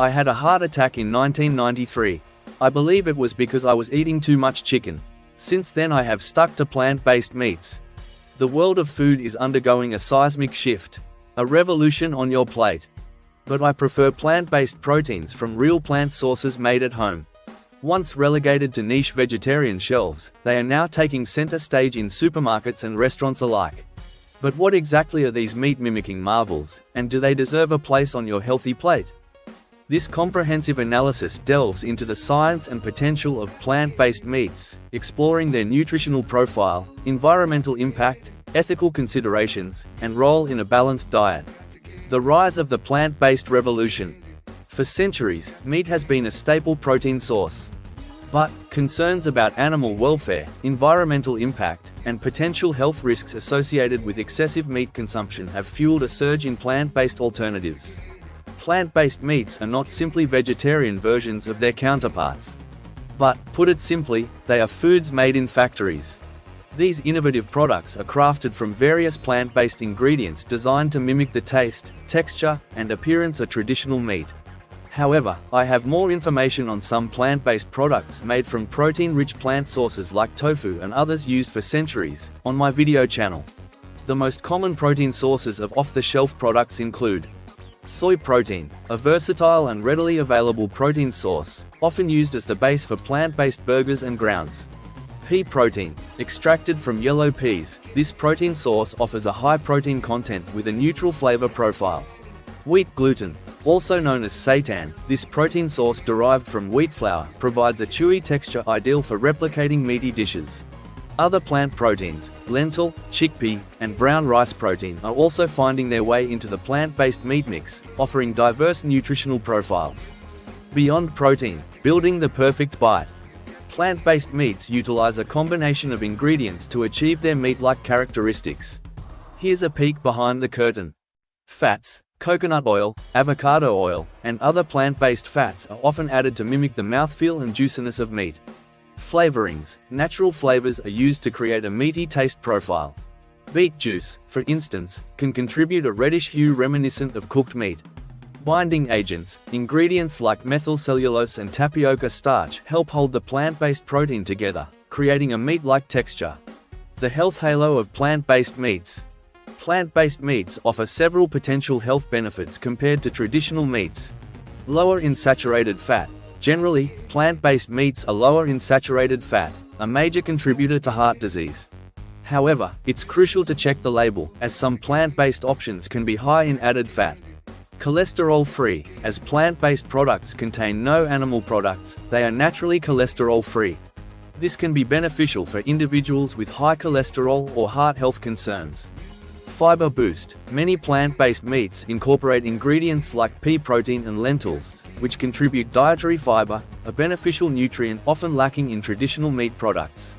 I had a heart attack in 1993. I believe it was because I was eating too much chicken. Since then I have stuck to plant-based meats. The world of food is undergoing a seismic shift, a revolution on your plate. But I prefer plant-based proteins from real plant sources made at home. Once relegated to niche vegetarian shelves, they are now taking center stage in supermarkets and restaurants alike. But what exactly are these meat-mimicking marvels, and do they deserve a place on your healthy plate? This comprehensive analysis delves into the science and potential of plant-based meats, exploring their nutritional profile, environmental impact, ethical considerations, and role in a balanced diet. The rise of the plant-based revolution. For centuries, meat has been a staple protein source. But concerns about animal welfare, environmental impact, and potential health risks associated with excessive meat consumption have fueled a surge in plant-based alternatives. Plant-based meats are not simply vegetarian versions of their counterparts. But, put it simply, they are foods made in factories. These innovative products are crafted from various plant-based ingredients designed to mimic the taste, texture, and appearance of traditional meat. However, I have more information on some plant-based products made from protein-rich plant sources like tofu and others used for centuries, on my video channel. The most common protein sources of off-the-shelf products include soy protein, a versatile and readily available protein source, often used as the base for plant-based burgers and grounds. Pea protein, extracted from yellow peas, this protein source offers a high protein content with a neutral flavor profile. Wheat gluten, also known as seitan, this protein source derived from wheat flour, provides a chewy texture ideal for replicating meaty dishes. Other plant proteins, lentil, chickpea, and brown rice protein are also finding their way into the plant-based meat mix, offering diverse nutritional profiles. Beyond protein, building the perfect bite. Plant-based meats utilize a combination of ingredients to achieve their meat-like characteristics. Here's a peek behind the curtain. Fats, coconut oil, avocado oil, and other plant-based fats are often added to mimic the mouthfeel and juiciness of meat. Flavorings, natural flavors are used to create a meaty taste profile. Beet juice, for instance, can contribute a reddish hue reminiscent of cooked meat. Binding agents, ingredients like methylcellulose and tapioca starch help hold the plant-based protein together, creating a meat-like texture. The health halo of plant-based meats. Plant-based meats offer several potential health benefits compared to traditional meats. Lower in saturated fat. Generally, plant-based meats are lower in saturated fat, a major contributor to heart disease. However, it's crucial to check the label, as some plant-based options can be high in added fat. Cholesterol-free, as plant-based products contain no animal products, they are naturally cholesterol-free. This can be beneficial for individuals with high cholesterol or heart health concerns. Fiber boost. Many plant-based meats incorporate ingredients like pea protein and lentils, which contribute dietary fiber, a beneficial nutrient often lacking in traditional meat products.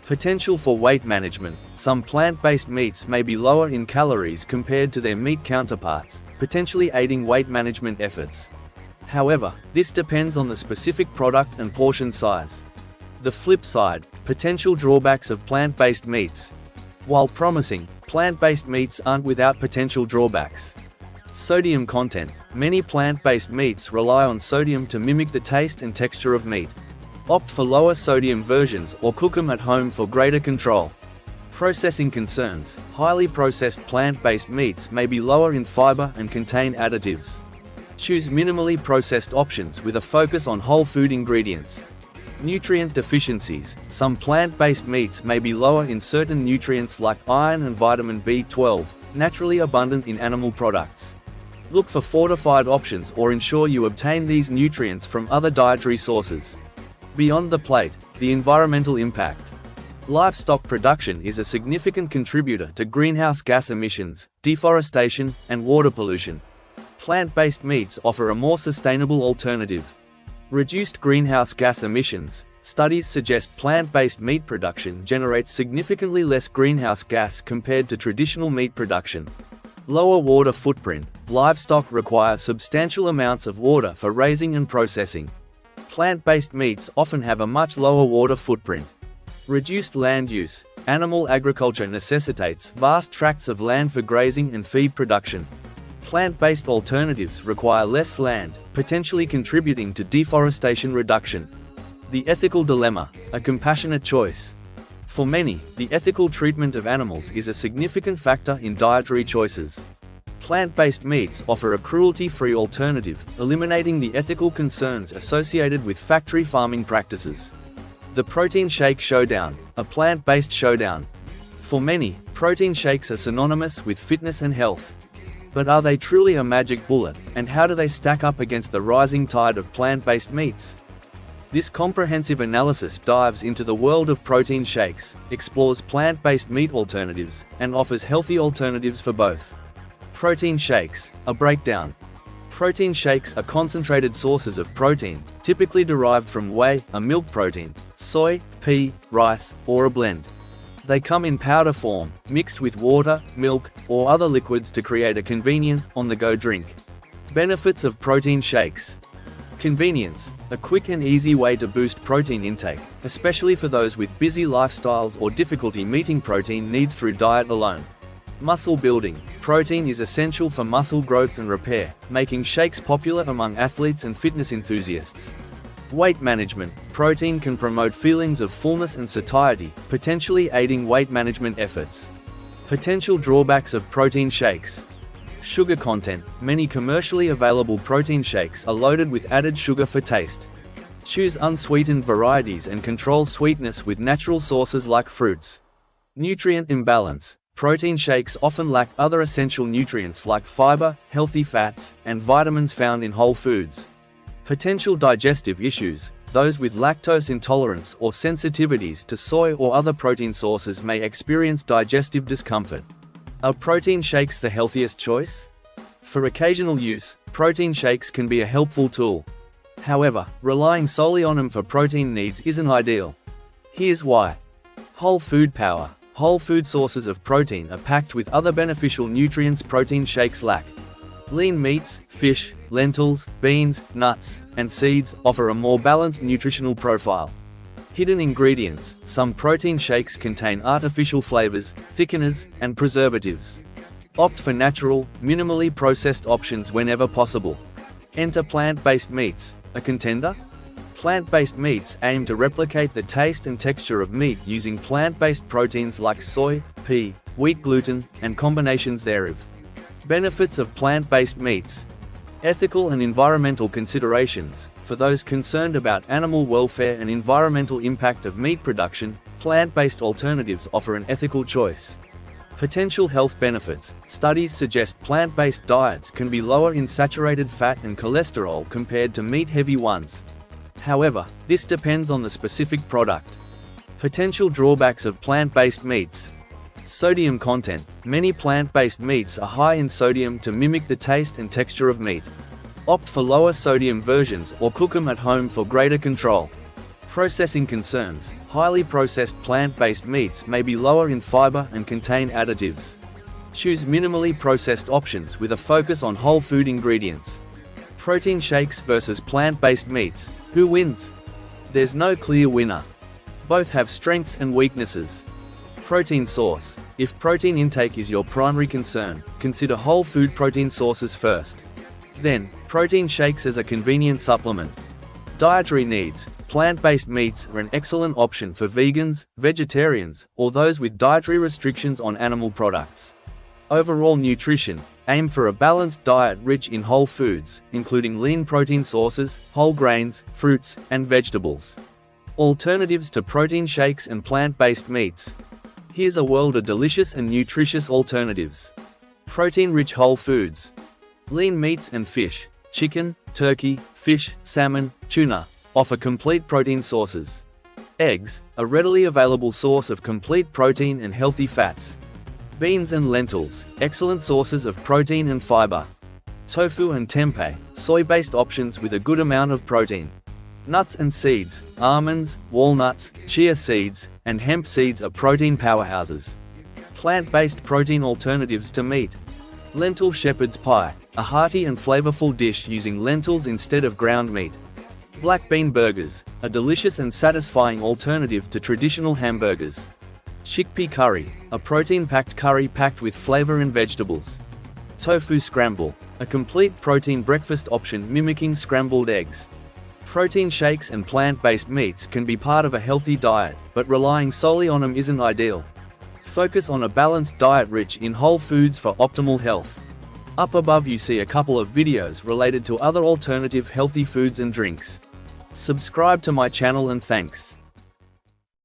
Potential for weight management. Some plant-based meats may be lower in calories compared to their meat counterparts, potentially aiding weight management efforts. However, this depends on the specific product and portion size. The flip side, potential drawbacks of plant-based meats. While promising, plant-based meats aren't without potential drawbacks. Sodium content. Many plant-based meats rely on sodium to mimic the taste and texture of meat. Opt for lower sodium versions or cook them at home for greater control. Processing concerns. Highly processed plant-based meats may be lower in fiber and contain additives. Choose minimally processed options with a focus on whole food ingredients. Nutrient deficiencies. Some plant-based meats may be lower in certain nutrients like iron and vitamin B12, naturally abundant in animal products. Look for fortified options or ensure you obtain these nutrients from other dietary sources. Beyond the plate, the environmental impact. Livestock production is a significant contributor to greenhouse gas emissions, deforestation, and water pollution. Plant-based meats offer a more sustainable alternative. Reduced greenhouse gas emissions. Studies suggest plant-based meat production generates significantly less greenhouse gas compared to traditional meat production. Lower water footprint. Livestock require substantial amounts of water for raising and processing. Plant-based meats often have a much lower water footprint. Reduced land use. Animal agriculture necessitates vast tracts of land for grazing and feed production. Plant-based alternatives require less land, potentially contributing to deforestation reduction. The ethical dilemma, a compassionate choice. For many, the ethical treatment of animals is a significant factor in dietary choices. Plant-based meats offer a cruelty-free alternative, eliminating the ethical concerns associated with factory farming practices. The Protein Shake Showdown, a plant-based showdown. For many, protein shakes are synonymous with fitness and health. But are they truly a magic bullet, and how do they stack up against the rising tide of plant-based meats? This comprehensive analysis dives into the world of protein shakes, explores plant-based meat alternatives, and offers healthy alternatives for both. Protein shakes, a breakdown. Protein shakes are concentrated sources of protein, typically derived from whey, a milk protein, soy, pea, rice, or a blend. They come in powder form, mixed with water, milk, or other liquids to create a convenient, on-the-go drink. Benefits of protein shakes. Convenience, a quick and easy way to boost protein intake, especially for those with busy lifestyles or difficulty meeting protein needs through diet alone. Muscle building. Protein is essential for muscle growth and repair, making shakes popular among athletes and fitness enthusiasts. Weight management. Protein can promote feelings of fullness and satiety, potentially aiding weight management efforts. Potential drawbacks of protein shakes. Sugar content. Many commercially available protein shakes are loaded with added sugar for taste. Choose unsweetened varieties and control sweetness with natural sources like fruits. Nutrient imbalance. Protein shakes often lack other essential nutrients like fiber, healthy fats, and vitamins found in whole foods. Potential digestive issues. Those with lactose intolerance or sensitivities to soy or other protein sources may experience digestive discomfort. Are protein shakes the healthiest choice? For occasional use, protein shakes can be a helpful tool. However, relying solely on them for protein needs isn't ideal. Here's why. Whole food power. Whole food sources of protein are packed with other beneficial nutrients protein shakes lack. Lean meats, fish, lentils, beans, nuts, and seeds offer a more balanced nutritional profile. Hidden ingredients. Some protein shakes contain artificial flavors, thickeners, and preservatives. Opt for natural, minimally processed options whenever possible. Enter plant-based meats, a contender? Plant-based meats aim to replicate the taste and texture of meat using plant-based proteins like soy, pea, wheat gluten, and combinations thereof. Benefits of plant-based meats. Ethical and environmental considerations. For those concerned about animal welfare and environmental impact of meat production, plant-based alternatives offer an ethical choice. Potential health benefits. Studies suggest plant-based diets can be lower in saturated fat and cholesterol compared to meat-heavy ones. However, this depends on the specific product. Potential drawbacks of plant-based meats. Sodium content. Many plant-based meats are high in sodium to mimic the taste and texture of meat. Opt for lower sodium versions or cook them at home for greater control. Processing concerns. Highly processed plant-based meats may be lower in fiber and contain additives. Choose minimally processed options with a focus on whole food ingredients. Protein shakes versus plant-based meats. Who wins? There's no clear winner. Both have strengths and weaknesses. Protein source. If protein intake is your primary concern, consider whole food protein sources first. Then, protein shakes as a convenient supplement. Dietary needs. Plant-based meats are an excellent option for vegans, vegetarians, or those with dietary restrictions on animal products. Overall nutrition. Aim for a balanced diet rich in whole foods, including lean protein sources, whole grains, fruits, and vegetables. Alternatives to protein shakes and plant-based meats. Here's a world of delicious and nutritious alternatives. Protein-rich whole foods. Lean meats and fish. Chicken, turkey, fish, salmon, tuna offer complete protein sources. Eggs, a readily available source of complete protein and healthy fats. Beans and lentils, excellent sources of protein and fiber. Tofu and tempeh, soy-based options with a good amount of protein. Nuts and seeds, almonds, walnuts, chia seeds, and hemp seeds are protein powerhouses. Plant-based protein alternatives to meat. Lentil shepherd's pie, a hearty and flavorful dish using lentils instead of ground meat. Black bean burgers, a delicious and satisfying alternative to traditional hamburgers. Chickpea curry, a protein-packed curry packed with flavor and vegetables. Tofu scramble, a complete protein breakfast option mimicking scrambled eggs. Protein shakes and plant-based meats can be part of a healthy diet, but relying solely on them isn't ideal. Focus on a balanced diet rich in whole foods for optimal health. Up above you see a couple of videos related to other alternative healthy foods and drinks. Subscribe to my channel and thanks.